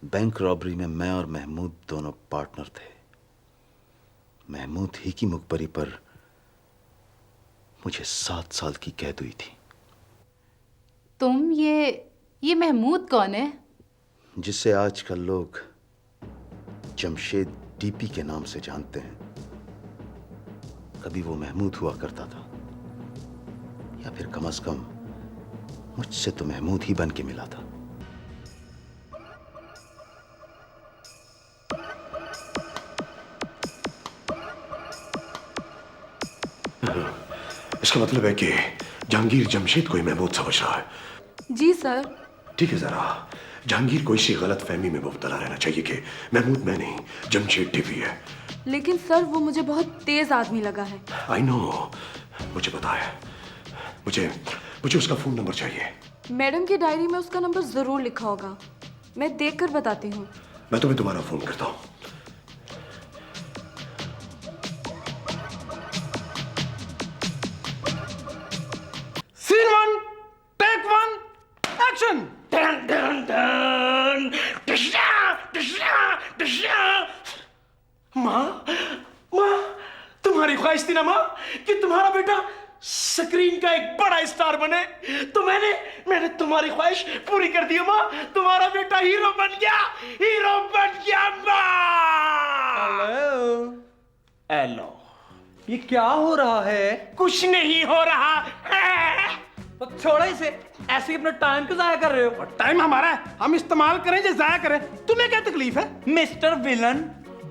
Bank robbery में मैं और महमूद दोनों पार्टनर थे। महमूद ही की मुखबरी पर मुझे 7 साल की कैद हुई थी। तुम ये महमूद कौन है? जिसे आजकल लोग जमशेद डीपी के नाम से जानते हैं, कभी वो महमूद हुआ करता था, या फिर कम से कम मुझसे तो महमूद ही बन के मिला था। इसका मतलब है कि जहांगीर जमशेद को ही महमूद समझ रहा है। जी सर। ठीक है, जरा जहांगीर को इसी गलत फहमी में मुब्तला रहना चाहिए कि महमूद मैं नहीं, जमशेद टीवी है। लेकिन सर वो मुझे बहुत तेज आदमी लगा है। आई नो, मुझे पता है। मुझे उसका फोन नंबर चाहिए। मैडम की डायरी में उसका नंबर जरूर लिखा होगा, मैं देखकर बताती हूँ। मैं तुम्हें दोबारा फोन करता हूँ। Scene 1, take 1, action. Done done done Disha Disha Disha. माँ माँ, तुम्हारी ख्वाहिश थी ना माँ कि तुम्हारा बेटा स्क्रीन का एक बड़ा स्टार बने, तो मैंने तुम्हारी ख्वाहिश पूरी कर दी माँ। तुम्हारा बेटा हीरो बन गया माँ। हेलो, ये क्या हो रहा है? कुछ नहीं हो रहा है। तो छोड़ो इसे, ऐसे ही अपना टाइम क्यों जाया कर रहे हो? और टाइम हमारा है, हम इस्तेमाल करें या जाया करें, तुम्हें क्या तकलीफ है? Mister villain,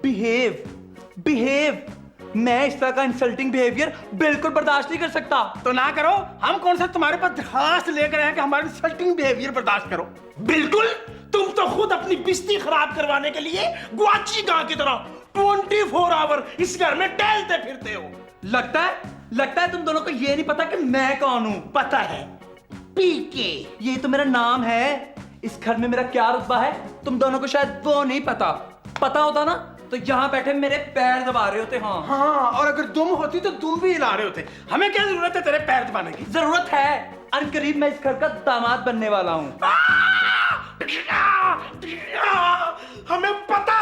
behave. मैं इस तरह का इंसल्टिंग बिहेवियर बिल्कुल बर्दाश्त नहीं कर सकता। तो ना करो, हम कौन सा तुम्हारे पास दरखास्त लेकर आए कि हमारे इंसल्टिंग बिहेवियर बर्दाश्त करो। बिल्कुल, तुम तो खुद अपनी बिस्ती खराब करवाने के लिए गुआची गां की तरह 24 आवर इस घर में टहलते फिरते हो। लगता है तुम दोनों को ये नहीं पता कि मैं कौन हूं। पता है, पीके। ये तो मेरा नाम है। इस घर में मेरा क्या रुतबा है तुम दोनों को शायद वो नहीं पता। पता होता ना तो यहाँ बैठे मेरे पैर दबा रहे होते। हाँ, और अगर दुम होती तो दुम भी हिला रहे होते। हमें क्या जरूरत है तेरे पैर दबाने की? जरूरत है, अनकरीब मैं इस घर का दामाद बनने वाला हूँ। हमें पता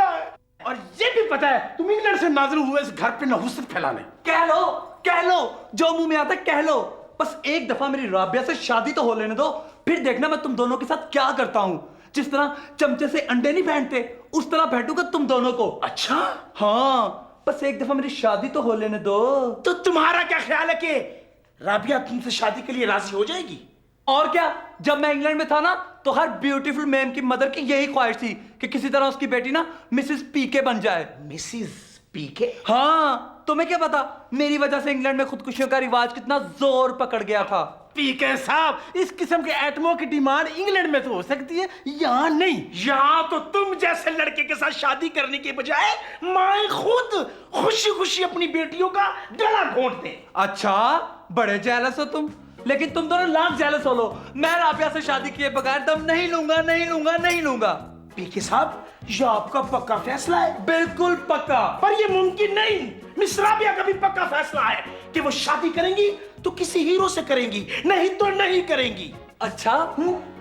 है और ये भी पता है तुम इंग्लैंड से नाजिल हुए इस घर पे नहुसत फैलाने। कह लो जो मुंह में आता है कह लो। बस एक दफा मेरी राबिया से शादी तो हो लेने दो, फिर देखना मैं तुम दोनों के साथ क्या करता हूँ। जिस तरह चमचे से अंडे नहीं फेंटते, उस तरह फेंटूंगा तुम दोनों को। अच्छा? हाँ, बस एक दफा मेरी शादी तो हो लेने दो। तो तुम्हारा क्या ख्याल है कि राबिया तुमसे शादी के लिए राजी हो जाएगी? और क्या, जब मैं इंग्लैंड में था ना तो हर ब्यूटीफुल मैम की मदर की यही ख्वाहिश थी कि किसी तरह उसकी बेटी ना मिसेस पीके बन जाए। मिसेस पीके? हाँ, तुम्हें क्या पता मेरी वजह से इंग्लैंड में खुदकुशियों का रिवाज कितना जोर पकड़ गया था। पीके साहब, इस किस्म के एटमों की डिमांड इंग्लैंड में तो हो सकती है, यहाँ नहीं। यहाँ तो तुम जैसे लड़के के साथ शादी करने के बजाय माए खुद खुशी खुशी अपनी बेटियों का गला घोंट दे। अच्छा, बड़े जेलस हो तुम, लेकिन तुम दोनों लाख जेलस हो लो। मैं राबिया से शादी किए बगैर दम नहीं लूंगा। पीके साहब, ये आपका पक्का फैसला है? बिल्कुल पक्का। पर ये मुमकिन नहीं। मिस राबिया का भी पक्का फैसला है कि वो शादी करेंगी तो किसी हीरो से करेंगी, नहीं तो नहीं करेंगी। अच्छा,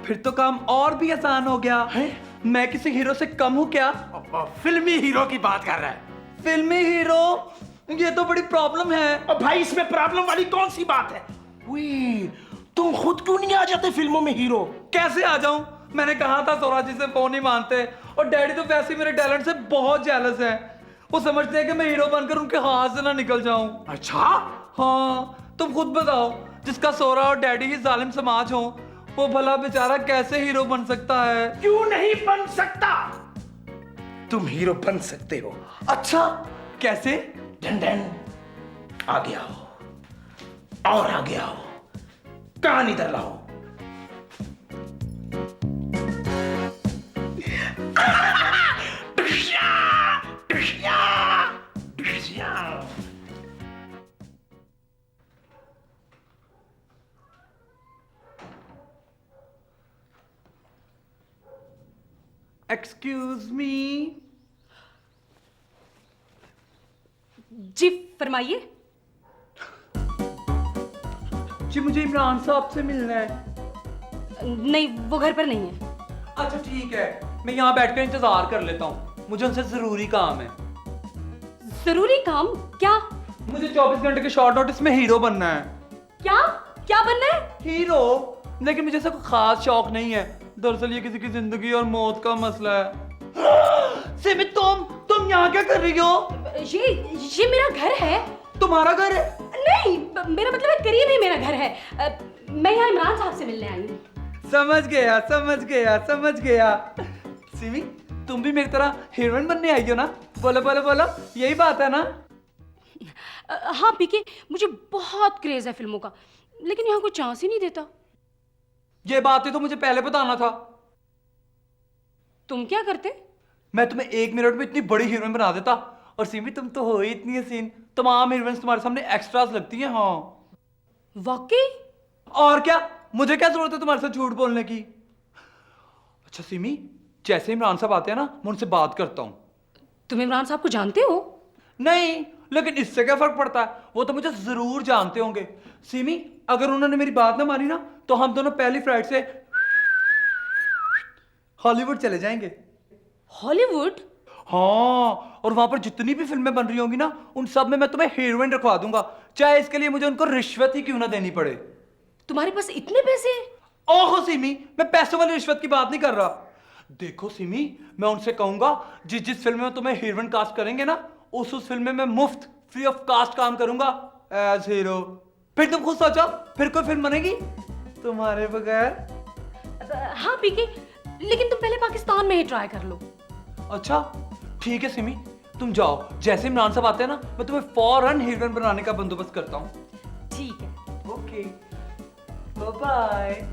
फिर तो काम और भी आसान हो गया है। मैं किसी हीरो से कम हूं क्या? फिल्मी हीरो की बात कर रहा है। फिल्मी हीरो? ये तो बड़ी प्रॉब्लम है। और भाई, इसमें प्रॉब्लम वाली कौन सी बात है? तुम खुद क्यों नहीं आ जाते फिल्मों में हीरो? कैसे आ जाऊं? मैंने कहा था सोरा जी से फोन नहीं मानते, और डैडी तो वैसे ही मेरे टैलेंट से बहुत जेलस है। वो समझते हैं कि मैं हीरो बनकर उनके हाथ से ना निकल जाऊं। अच्छा? हाँ, तुम खुद बताओ, जिसका सोरा और डैडी ही जालिम समाज हो, वो भला बेचारा कैसे हीरो बन सकता है? क्यों नहीं बन सकता? तुम हीरो बन सकते हो। अच्छा, कैसे? डन आगे आओ और आगे आओ, कान इधर लाओ। Excuse me. जी फरमाइए। जी, मुझे इमरान साहब से मिलना है। नहीं, वो घर पर नहीं है। अच्छा ठीक है, मैं यहाँ बैठकर इंतजार कर लेता हूँ, मुझे उनसे जरूरी काम है। जरूरी काम? क्या? मुझे 24 घंटे के शॉर्ट नोटिस में हीरो बनना है। क्या क्या बनना है? हीरो? लेकिन मुझे ऐसा कोई खास शौक नहीं है, दरअसल ये किसी की जिंदगी और मौत का मसला है। सिमी तुम यहाँ क्या कर रही हो? ये मेरा घर है। तुम्हारा घर है? नहीं, मेरा मतलब है करीब ही मेरा घर है। मैं यहाँ इमरान साहब से मिलने आई हूँ। समझ गया। सिमी तुम भी मेरी तरह हीरोइन बनने आई हो ना? बोलो, यही बात है ना? हाँ पीके, मुझे बहुत क्रेज है फिल्मों का, लेकिन यहाँ कोई चांस ही नहीं देता। ये बातें तो मुझे पहले बताना था। तुम क्या करते? मैं तुम्हें 1 मिनट में इतनी बड़ी हीरोइन बना देता। और सिमी तुम तो हो ही इतनी हसीन, तमाम हीरोइंस तुम्हारे सामने एक्स्ट्रास लगती हैं। हाँ वाकई? और क्या, मुझे क्या जरूरत है तुम्हारे साथ झूठ बोलने की। अच्छा सिमी, जैसे इमरान साहब आते हैं ना, मैं उनसे बात करता हूँ। तुम इमरान साहब को जानते हो? नहीं, लेकिन इससे क्या फर्क पड़ता है, वो तो मुझे जरूर जानते होंगे। सिमी अगर उन्होंने मेरी बात ना मानी ना, तो हम दोनों पहली फ्लाइट से हॉलीवुड चले जाएंगे। हॉलीवुड? हाँ, और वहां पर जितनी भी फिल्में बन रही होंगी ना, उन सब में मैं तुम्हें हीरोइन रखवा दूंगा, चाहे इसके लिए मुझे उनको रिश्वत ही क्यों ना देनी पड़े। तुम्हारे पास इतने पैसे हैं? ओहो सिमी, मैं पैसों वाली रिश्वत की बात नहीं कर रहा। देखो सिमी, मैं उनसे कहूंगा जिस फिल्म में तुम्हें हीरोइन कास्ट करेंगे ना, उस फिल्म में मैं मुफ्त फ्री ऑफ कास्ट काम करूंगा एज हीरो। फिर तुम खुद सोचो, फिर कोई फिल्म बनेगी तुम्हारे बगैर? हाँ पीके, लेकिन तुम पहले पाकिस्तान में ही ट्राई कर लो। अच्छा ठीक है सिमी, तुम जाओ, जैसे इमरान साहब आते हैं ना, मैं तुम्हें फौरन हीरोइन बनाने का बंदोबस्त करता हूँ। ठीक है। Okay, bye.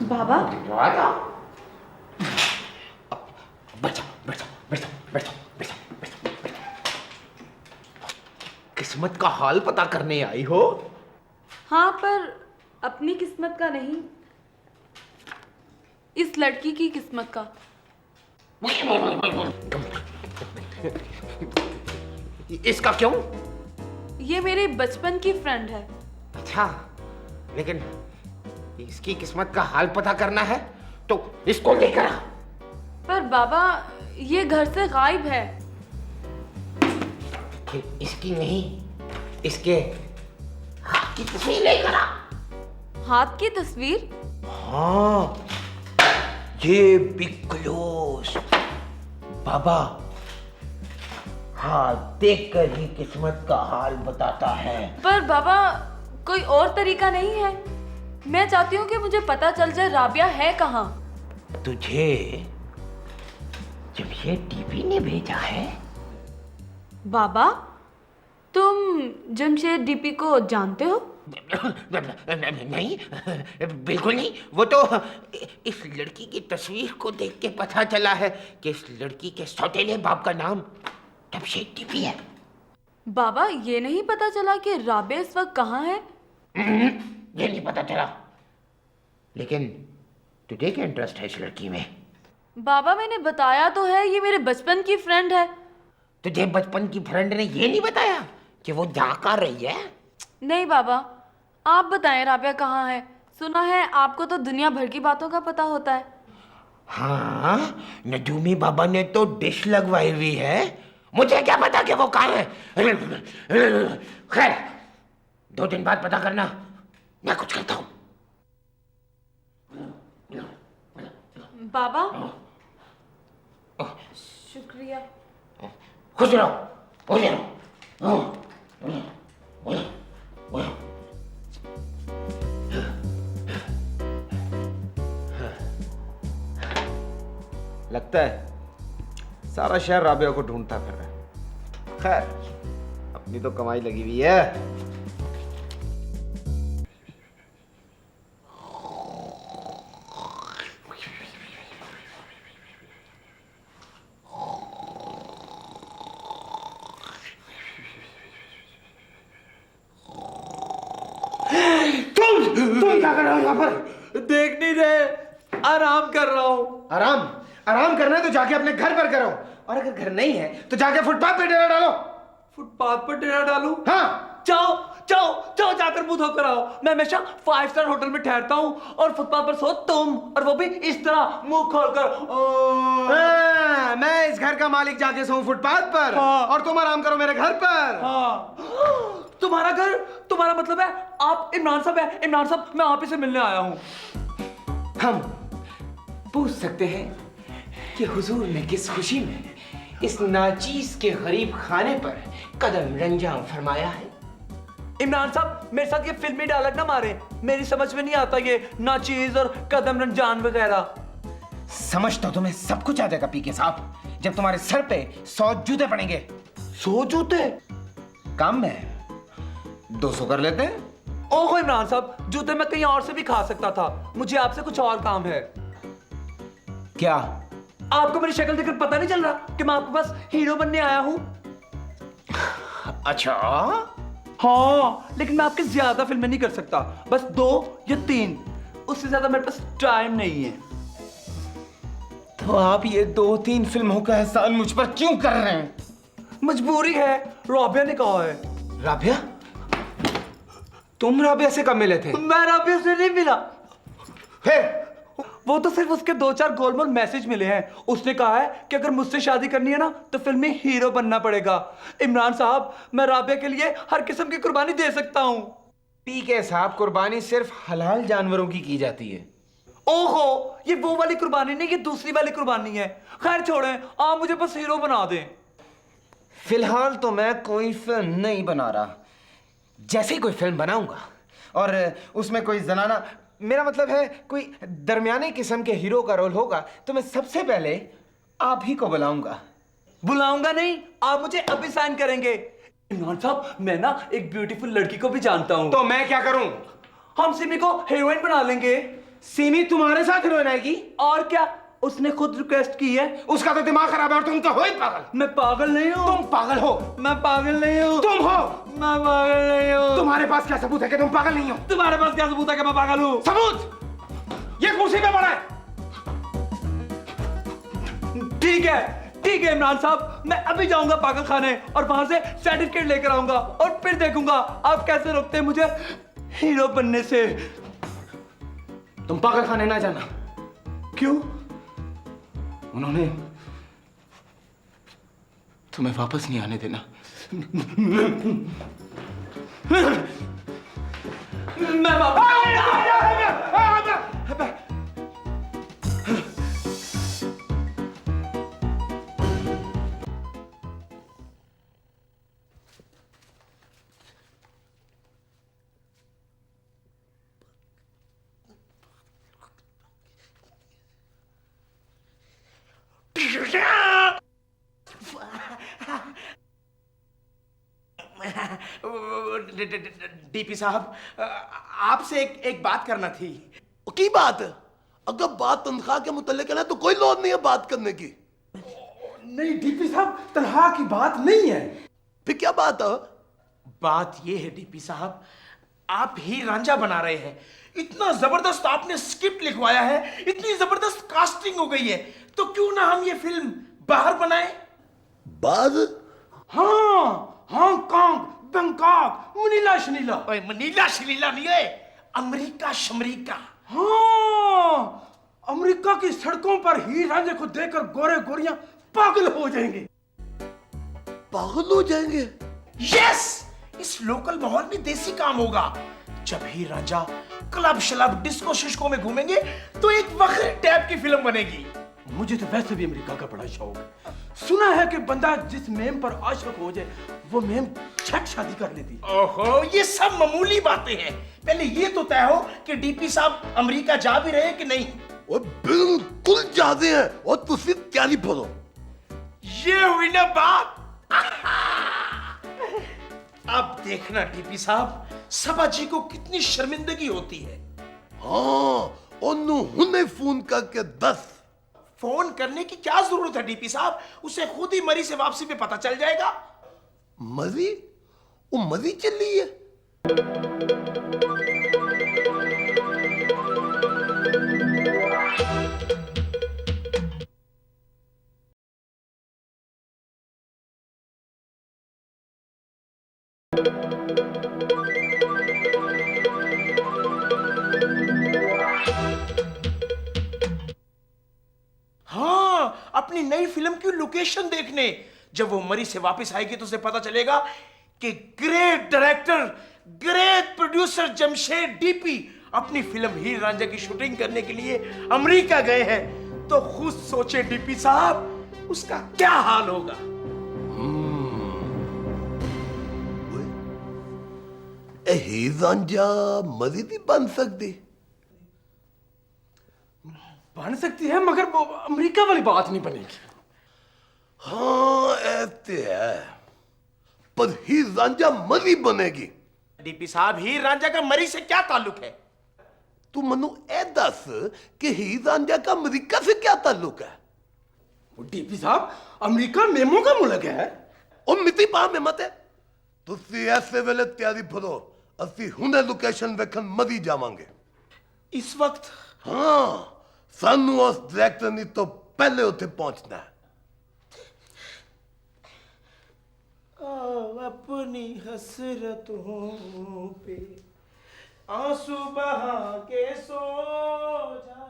बाबा किस्मत का हाल पता करने आई हो? हाँ, पर अपनी किस्मत का नहीं, इस लड़की की किस्मत का। इसका क्यों? ये मेरे बचपन की फ्रेंड है। अच्छा, लेकिन इसकी किस्मत का हाल पता करना है तो इसको लेकर आ। पर बाबा, ये घर से गायब है। इसकी नहीं, इसके हाथ की तस्वीर लेकर आ। हाथ की तस्वीर? हाँ, ये बिग क्लोज बाबा हाथ देखकर ही किस्मत का हाल बताता है। पर बाबा, कोई और तरीका नहीं है? मैं चाहती हूँ कि मुझे पता चल जाए राबिया है कहाँ। तुझे जमशेद टीपी ने भेजा है? बाबा, तुम जमशेद डीपी को जानते हो? नहीं, बिल्कुल नहीं। वो तो इस लड़की की तस्वीर को देख के पता चला है कि इस लड़की के सौतेले बाप का नाम जमशेद टीपी है। बाबा, ये नहीं पता चला कि राबिया इस वक्त कहाँ है? ये नहीं पता चला, लेकिन तुझे क्या इंटरेस्ट है इस लड़की में? बाबा, मैंने बताया तो है, ये मेरे बचपन की फ्रेंड है। तुझे बचपन की फ्रेंड ने ये नहीं बताया कि वो जा कर रही है? नहीं बाबा, आप बताएं राबिया कहाँ है। सुना है आपको तो दुनिया भर की बातों का पता होता है। हाँ, नजूमी बाबा ने तो डिश लगवाई हुई है, मुझे क्या पता कि वो कहाँ है। खैर, 2 दिन बाद पता करना, मैं कुछ करता हूँ। बाबा, शुक्रिया। खुश रहो, खुश रहो। लगता है सारा शहर राबिया को ढूंढता फिर रहा है। खैर अपनी तो कमाई लगी हुई है। तुम क्या कर रहे हो यहाँ पर? देख नहीं रहे, आराम कर रहा हूँ। आराम आराम करना है तो जाके अपने घर पर करो, और अगर घर नहीं है तो जाके फुटपाथ पे डेरा डालो। फुटपाथ पर डेरा डालूं? हाँ जाओ जाओ जाओ, जाकर मुंह धोकर आओ। मैं हमेशा 5 स्टार होटल में ठहरता हूँ और फुटपाथ पर सो तुम, और वो भी इस तरह मुंह खोलकर। मैं इस घर का मालिक जाके सोऊं फुटपाथ पर, हाँ। और तुम आराम करो मेरे घर पर। हाँ। तुम्हारा घर, तुम्हारा मतलब है आप इमरान साहब है? इमरान साहब, मैं आप ही से मिलने आया हूँ। हम पूछ सकते हैं कि हुजूर ने किस खुशी में इस नाचीज के गरीब खाने पर कदम रंजाम फरमाया है? इमरान साहब, मेरे साथ ये फिल्मी डायलॉग ना मारे, मेरी समझ में नहीं आता ये नाचीज और कदम रंजान वगैरह। समझ तो तुम्हें सब कुछ आ जाएगा पीके साहब, जब तुम्हारे सर पे 100 जूते पड़ेंगे। 100 जूते? काम में 200 कर लेते हैं। ओहो इमरान साहब, जूते मैं कहीं और से भी खा सकता था, मुझे आपसे कुछ और काम है। क्या? आपको मेरी शक्ल देखकर पता नहीं चल रहा कि मैं आपके पास हीरो बनने आया हूँ? अच्छा, हाँ, लेकिन मैं आपकी ज्यादा फिल्में नहीं कर सकता, बस 2 या 3, उससे ज्यादा मेरे पास टाइम नहीं है। तो आप ये 2-3 फिल्मों का एहसान मुझ पर क्यों कर रहे हैं? मजबूरी है, राबिया ने कहा है। राबिया? तुम राबिया से कब मिले थे? मैं राबिया से नहीं मिला। फिर? वो तो सिर्फ उसके 2-4 गोलमोल मैसेज मिले हैं। उसने कहा है कि अगर मुझसे शादी करनी है ना तो फिल्म में हीरो बनना पड़ेगा। इमरान साहब, मैं राबिया के लिए हर किस्म की कुर्बानी दे सकता हूँ। पीके साहब, कुर्बानी सिर्फ हलाल जानवरों की जाती है। ओहो, ये वो वाली कुर्बानी नहीं, ये दूसरी वाली कुर्बानी है। खैर छोड़ें, आप मुझे बस हीरो बना दें। फिलहाल तो मैं कोई फिल्म नहीं बना रहा। जैसे ही कोई फिल्म बनाऊंगा और उसमें कोई जनाना, मेरा मतलब है कोई दरमियाने किस्म के हीरो का रोल होगा, तो मैं सबसे पहले आप ही को बुलाऊंगा। बुलाऊंगा नहीं, आप मुझे अभी साइन करेंगे। इमरान साहब, मैं ना एक ब्यूटीफुल लड़की को भी जानता हूँ। तो मैं क्या करूं? हम सिमी को हीरोइन बना लेंगे। सिमी तुम्हारे साथ हीरोइन आएगी? और क्या, उसने खुद रिक्वेस्ट की है। उसका तो दिमाग खराब है और तुम तो हो ही पागल। मैं पागल नहीं हूँ। तुम पागल हो। मैं पागल नहीं हूँ। तुम हो। मैं पागल नहीं हूँ। तुम्हारे पास क्या सबूत है कि तुम पागल नहीं हो? तुम्हारे पास क्या सबूत है कि मैं पागल हूँ? सबूत ये कुर्सी पे पड़ा है। ठीक है इमरान साहब, मैं अभी जाऊंगा पागल खाने और वहां से सर्टिफिकेट लेकर आऊंगा, और फिर देखूंगा आप कैसे रोकते हैं मुझे हीरो बनने से। तुम पागल खाने ना जाना। क्यों? उन्होंने तुम्हें वापस नहीं आने देना। मैं वापस डीपी साहब, आपसे एक बात करना थी। की बात है? अगर बात तनख्वाह के मुतल्लिक है ना तो कोई लोड नहीं है बात करने की। नहीं डीपी साहब, तनख्वाह की बात नहीं है। फिर क्या बात है? बात यह है डीपी साहब, आप ही रांझा बना रहे हैं। इतना जबरदस्त आपने स्क्रिप्ट लिखवाया है, इतनी जबरदस्त कास्टिंग हो गई है, तो क्यों ना हम ये फिल्म बाहर बनाएं? बाज? हाँ, हांगकांग, बैंकॉक, मनीला शनीला। ओए मनीला शनीला नहीं है, अमेरिका शमरीका। हाँ, अमेरिका की सड़कों पर ही रांझे को देखकर गोरे गोरियां पागल हो जाएंगे। पागल हो जाएंगे? यस, इस लोकल माहौल में देसी काम होगा। जब ही रांझा क्लब शलब डिस्को शिस्को में घूमेंगे तो एक वक्र टाइप की फिल्म बनेगी। मुझे तो वैसे भी अमेरिका का बड़ा शौक है। सुना है कि बंदा जिस मेम पर आशिक हो जाए वो मेम झट शादी कर लेती। ओहो, ये सब मामूली बातें हैं। पहले ये तो तय हो कि डीपी साहब अमेरिका जा भी रहे कि नहीं। वो बिल्कुल जाते हैं और तुसी तैयारी करो। ये हुई ना बात। अब देखना टीपी साहब, सबा जी को कितनी शर्मिंदगी होती है। हाँ, ओनू हुने फोन करके दस। फोन करने की क्या जरूरत है डीपी साहब, उसे खुद ही मरी से वापसी पे पता चल जाएगा। मरी? वो मरी चली है? हाँ, अपनी नई फिल्म की लोकेशन देखने। जब वो मरी से वापस आएगी तो उसे पता चलेगा कि great director, great producer Jamshed DP अपनी फिल्म हीर रांझा की शूटिंग करने के लिए अमेरिका गए हैं। तो खुद सोचे डीपी साहब, उसका क्या हाल होगा। हीर रांझा मरी नहीं बन सकती। बन सकती है, मगर वो अमेरिका वाली बात नहीं बनेगी। हाँ ऐसे है, पर हीर रांझा मरी बनेगी। डीपी साहब, हीर रांझा का मरी से क्या ताल्लुक है? तू मनु ए दस कि हीर रांझा का अमेरिका से क्या ताल्लुक है? डीपी साहब, अमेरिका मेमो का मुल्क है। और मिति पा में मत है। तुसी ऐसे वेले तैयारी फरो, असि हुने लोकेशन वेखन मरी जावांगे। इस वक्त? हाँ, सानू उस डायरेक्टर ने तो पहले उठे पहुंचना है। अपनी हसरतों पे आंसू बहा के सो जा।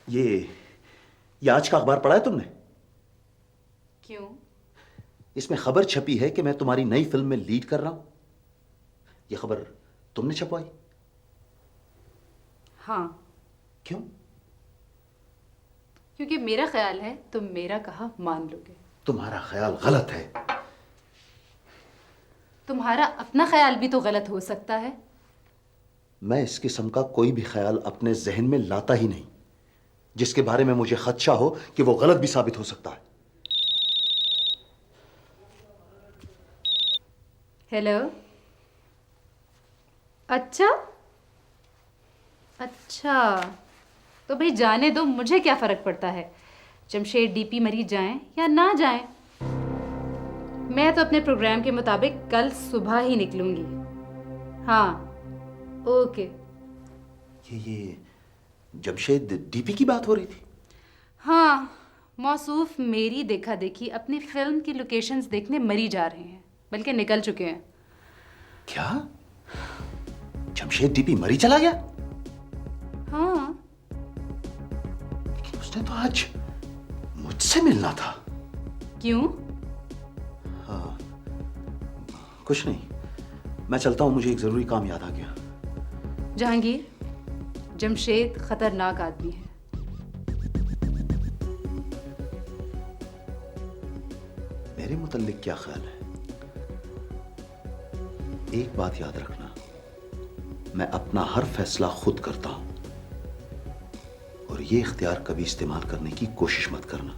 ये आज का अखबार पढ़ा है तुमने? क्यों? इसमें खबर छपी है कि मैं तुम्हारी नई फिल्म में लीड कर रहा हूं। यह खबर तुमने छपवाई? हाँ। क्यों? क्योंकि मेरा ख्याल है तुम मेरा कहा मान लोगे। तुम्हारा ख्याल गलत है। तुम्हारा अपना ख्याल भी तो गलत हो सकता है। मैं इस किस्म का कोई भी ख्याल अपने जहन में लाता ही नहीं जिसके बारे में मुझे खदशा हो कि वो गलत भी साबित हो सकता है। हेलो। अच्छा तो भाई जाने दो, मुझे क्या फर्क पड़ता है जमशेद डीपी मरी जाएं या ना जाएं। मैं तो अपने प्रोग्राम के मुताबिक कल सुबह ही निकलूंगी। हाँ, ओके। ये जमशेद डीपी की बात हो रही थी? हाँ, मौसूफ मेरी देखा देखी अपनी फिल्म की लोकेशंस देखने मरी जा रहे हैं, बल्कि निकल चुके हैं। क्या? जमशेद डीपी मरी चला गया? हाँ। लेकिन उसने तो आज मुझसे मिलना था। क्यों? हाँ, कुछ नहीं, मैं चलता हूं, मुझे एक जरूरी काम याद आ गया। जहांगीर, जमशेद खतरनाक आदमी है। मेरे मुतल्लिक क्या ख्याल है? एक बात याद रखना, मैं अपना हर फैसला खुद करता हूं और ये इख्तियार कभी इस्तेमाल करने की कोशिश मत करना।